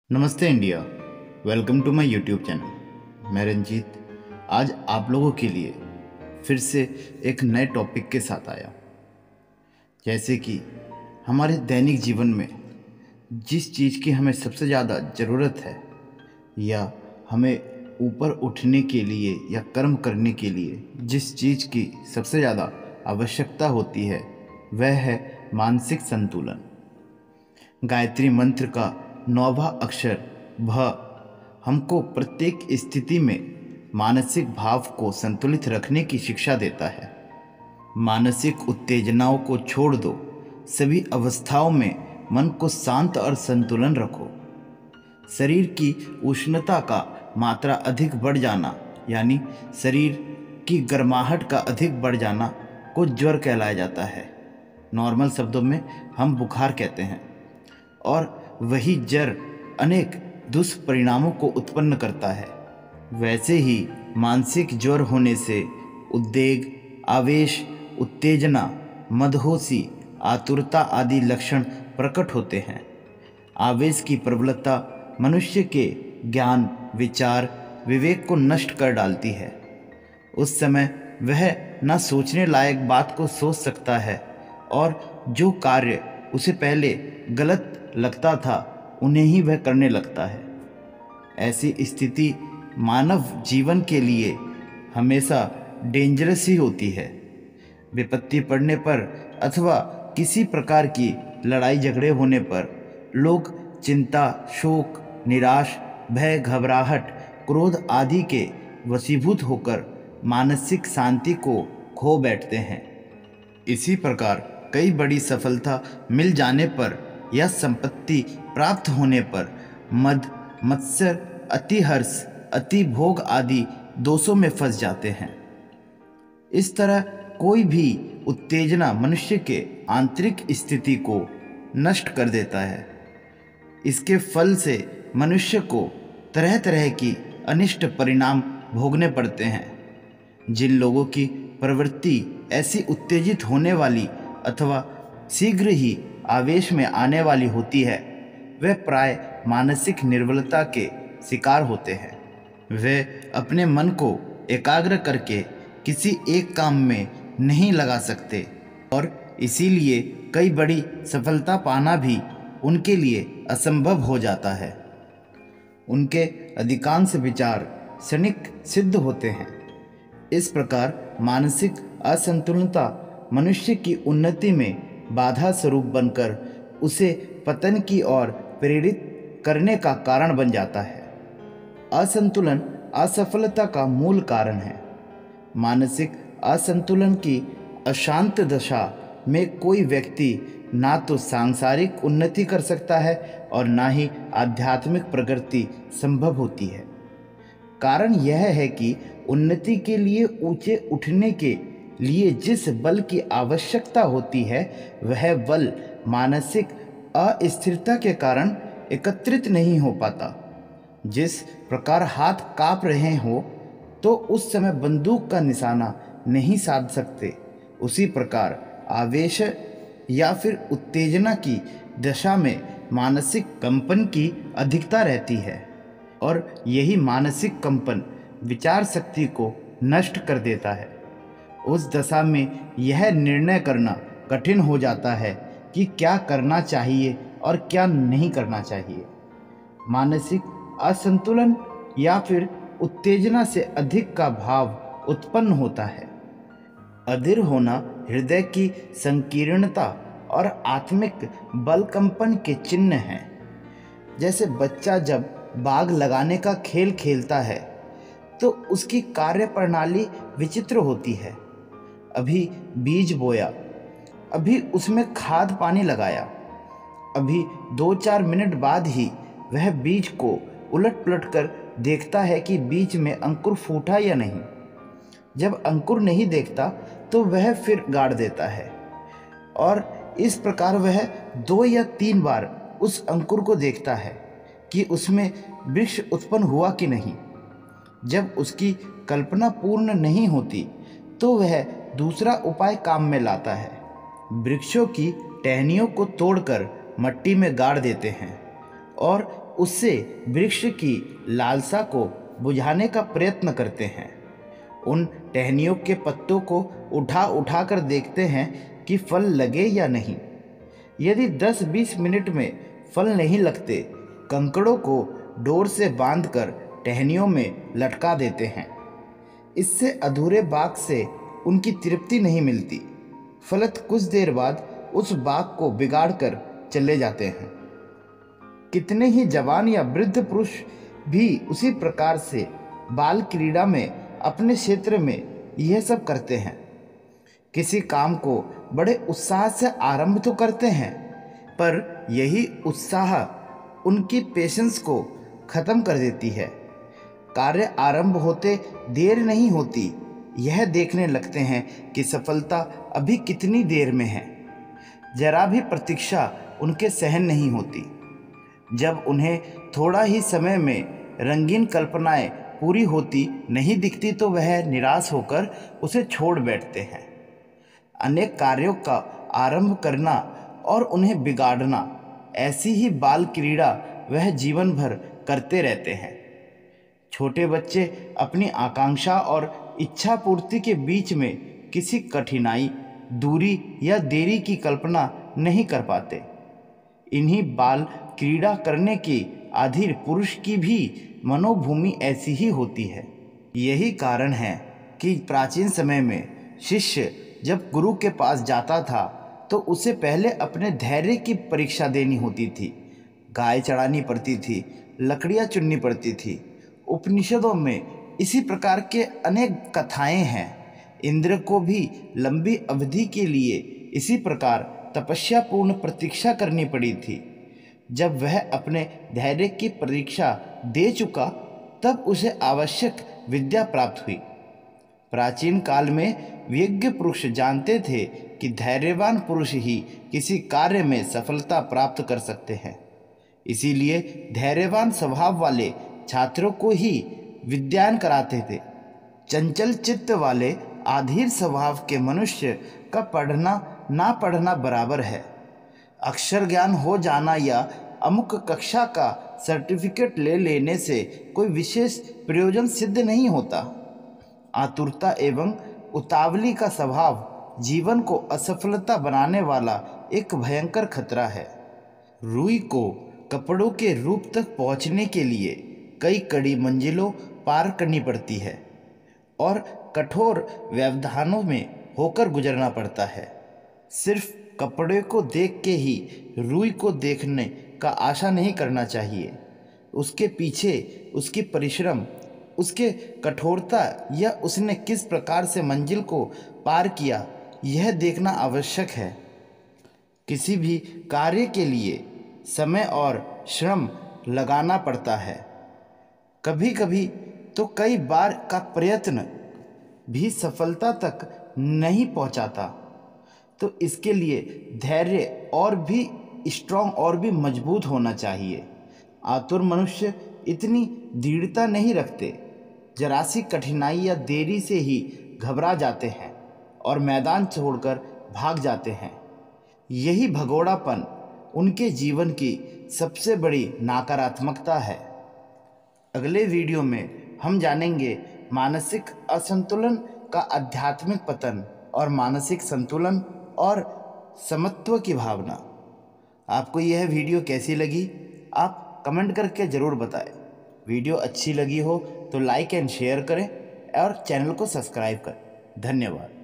नमस्ते India. Welcome to my YouTube channel. मैं रंजीत आज आप लोगों के लिए फिर से एक नए टॉपिक के साथ आया। जैसे कि हमारे दैनिक जीवन में जिस चीज़ की हमें सबसे ज़्यादा ज़रूरत है या हमें ऊपर उठने के लिए या कर्म करने के लिए जिस चीज़ की सबसे ज़्यादा आवश्यकता होती है वह है मानसिक संतुलन। गायत्री मंत्र का 9वां अक्षर भ हमको प्रत्येक स्थिति में मानसिक भाव को संतुलित रखने की शिक्षा देता है। मानसिक उत्तेजनाओं को छोड़ दो, सभी अवस्थाओं में मन को शांत और संतुलन रखो। शरीर की उष्णता का मात्रा अधिक बढ़ जाना यानी शरीर की गर्माहट का अधिक बढ़ जाना को ज्वर कहलाया जाता है। नॉर्मल शब्दों में हम बुखार कहते हैं और वही जर अनेक दुष्परिणामों को उत्पन्न करता है। वैसे ही मानसिक ज्वर होने से उद्वेग, आवेश, उत्तेजना, मदहोशी, आतुरता आदि लक्षण प्रकट होते हैं। आवेश की प्रबलता मनुष्य के ज्ञान, विचार, विवेक को नष्ट कर डालती है। उस समय वह न सोचने लायक बात को सोच सकता है और जो कार्य उसे पहले गलत लगता था उन्हें ही वह करने लगता है। ऐसी स्थिति मानव जीवन के लिए हमेशा डेंजरस ही होती है। विपत्ति पड़ने पर अथवा किसी प्रकार की लड़ाई झगड़े होने पर लोग चिंता, शोक, निराश, भय, घबराहट, क्रोध आदि के वशीभूत होकर मानसिक शांति को खो बैठते हैं। इसी प्रकार कई बड़ी सफलता मिल जाने पर या संपत्ति प्राप्त होने पर मद, मत्सर, अति हर्ष, अति भोग आदि दोषों में फंस जाते हैं। इस तरह कोई भी उत्तेजना मनुष्य के आंतरिक स्थिति को नष्ट कर देता है। इसके फल से मनुष्य को तरह तरह की अनिष्ट परिणाम भोगने पड़ते हैं। जिन लोगों की प्रवृत्ति ऐसी उत्तेजित होने वाली अथवा शीघ्र ही आवेश में आने वाली होती है वे प्राय मानसिक निर्बलता के शिकार होते हैं। वे अपने मन को एकाग्र करके किसी एक काम में नहीं लगा सकते और इसीलिए कई बड़ी सफलता पाना भी उनके लिए असंभव हो जाता है। उनके अधिकांश विचार क्षणिक सिद्ध होते हैं। इस प्रकार मानसिक असंतुलनता मनुष्य की उन्नति में बाधा स्वरूप बनकर उसे पतन की ओर प्रेरित करने का कारण बन जाता है। असंतुलन असफलता का मूल कारण है। मानसिक असंतुलन की अशांत दशा में कोई व्यक्ति ना तो सांसारिक उन्नति कर सकता है और ना ही आध्यात्मिक प्रगति संभव होती है। कारण यह है कि उन्नति के लिए ऊंचे उठने के लिए जिस बल की आवश्यकता होती है वह बल मानसिक अस्थिरता के कारण एकत्रित नहीं हो पाता। जिस प्रकार हाथ कांप रहे हो तो उस समय बंदूक का निशाना नहीं साध सकते, उसी प्रकार आवेश या फिर उत्तेजना की दशा में मानसिक कंपन की अधिकता रहती है और यही मानसिक कंपन विचार शक्ति को नष्ट कर देता है। उस दशा में यह निर्णय करना कठिन हो जाता है कि क्या करना चाहिए और क्या नहीं करना चाहिए। मानसिक असंतुलन या फिर उत्तेजना से अधिक का भाव उत्पन्न होता है। अधीर होना हृदय की संकीर्णता और आत्मिक बल कंपन के चिन्ह हैं। जैसे बच्चा जब बाग लगाने का खेल खेलता है तो उसकी कार्य प्रणाली विचित्र होती है। अभी बीज बोया, अभी उसमें खाद पानी लगाया, अभी 2-4 मिनट बाद ही वह बीज को उलट पलट कर देखता है कि बीज में अंकुर फूटा या नहीं। जब अंकुर नहीं देखता तो वह फिर गाड़ देता है और इस प्रकार वह 2 या 3 बार उस अंकुर को देखता है कि उसमें वृक्ष उत्पन्न हुआ कि नहीं। जब उसकी कल्पना पूर्ण नहीं होती तो वह दूसरा उपाय काम में लाता है। वृक्षों की टहनियों को तोड़कर मट्टी में गाड़ देते हैं और उससे वृक्ष की लालसा को बुझाने का प्रयत्न करते हैं। उन टहनियों के पत्तों को उठा उठा कर देखते हैं कि फल लगे या नहीं। यदि 10-20 मिनट में फल नहीं लगते, कंकड़ों को डोर से बांधकर टहनियों में लटका देते हैं। इससे अधूरे बाग से उनकी तृप्ति नहीं मिलती, फलत कुछ देर बाद उस बाग को बिगाड़ कर चले जाते हैं। कितने ही जवान या वृद्ध पुरुष भी उसी प्रकार से बाल क्रीड़ा में अपने क्षेत्र में यह सब करते हैं। किसी काम को बड़े उत्साह से आरंभ तो करते हैं, पर यही उत्साह उनकी पेशेंस को खत्म कर देती है। कार्य आरंभ होते देर नहीं होती, यह देखने लगते हैं कि सफलता अभी कितनी देर में है। जरा भी प्रतीक्षा उनके सहन नहीं होती। जब उन्हें थोड़ा ही समय में रंगीन कल्पनाएं पूरी होती नहीं दिखती तो वह निराश होकर उसे छोड़ बैठते हैं। अनेक कार्यों का आरंभ करना और उन्हें बिगाड़ना, ऐसी ही बाल क्रीड़ा वह जीवन भर करते रहते हैं। छोटे बच्चे अपनी आकांक्षा और इच्छा पूर्ति के बीच में किसी कठिनाई, दूरी या देरी की कल्पना नहीं कर पाते। इन्हीं बाल क्रीड़ा करने के अधीर पुरुष की भी मनोभूमि ऐसी ही होती है। यही कारण है कि प्राचीन समय में शिष्य जब गुरु के पास जाता था तो उसे पहले अपने धैर्य की परीक्षा देनी होती थी। गाय चढ़ानी पड़ती थी, लकड़ियाँ चुननी पड़ती थी। उपनिषदों में इसी प्रकार के अनेक कथाएं हैं। इंद्र को भी लंबी अवधि के लिए इसी प्रकार तपस्या पूर्ण प्रतीक्षा करनी पड़ी थी। जब वह अपने धैर्य की परीक्षा दे चुका, तब उसे आवश्यक विद्या प्राप्त हुई। प्राचीन काल में विज्ञ पुरुष जानते थे कि धैर्यवान पुरुष ही किसी कार्य में सफलता प्राप्त कर सकते हैं। इसीलिए धैर्यवान स्वभाव वाले छात्रों को ही विद्यायन कराते थे। चंचल चित्त वाले अधीर स्वभाव के मनुष्य का पढ़ना ना पढ़ना बराबर है। अक्षर ज्ञान हो जाना या अमुक कक्षा का सर्टिफिकेट ले लेने से कोई विशेष प्रयोजन सिद्ध नहीं होता। आतुरता एवं उतावली का स्वभाव जीवन को असफलता बनाने वाला एक भयंकर खतरा है। रुई को कपड़ों के रूप तक पहुंचने के लिए कई कड़ी मंजिलों पार करनी पड़ती है और कठोर व्यवधानों में होकर गुजरना पड़ता है। सिर्फ कपड़े को देख के ही रुई को देखने का आशा नहीं करना चाहिए। उसके पीछे उसकी परिश्रम, उसके कठोरता या उसने किस प्रकार से मंजिल को पार किया, यह देखना आवश्यक है। किसी भी कार्य के लिए समय और श्रम लगाना पड़ता है। कभी कभी तो कई बार का प्रयत्न भी सफलता तक नहीं पहुंचाता। तो इसके लिए धैर्य और भी स्ट्रांग और भी मजबूत होना चाहिए। आतुर मनुष्य इतनी दृढ़ता नहीं रखते, जरा सी कठिनाई या देरी से ही घबरा जाते हैं और मैदान छोड़कर भाग जाते हैं। यही भगोड़ापन उनके जीवन की सबसे बड़ी नकारात्मकता है। अगले वीडियो में हम जानेंगे मानसिक असंतुलन का आध्यात्मिक पतन और मानसिक संतुलन और समत्व की भावना। आपको यह वीडियो कैसी लगी, आप कमेंट करके ज़रूर बताएं। वीडियो अच्छी लगी हो तो लाइक एंड शेयर करें और चैनल को सब्सक्राइब करें। धन्यवाद।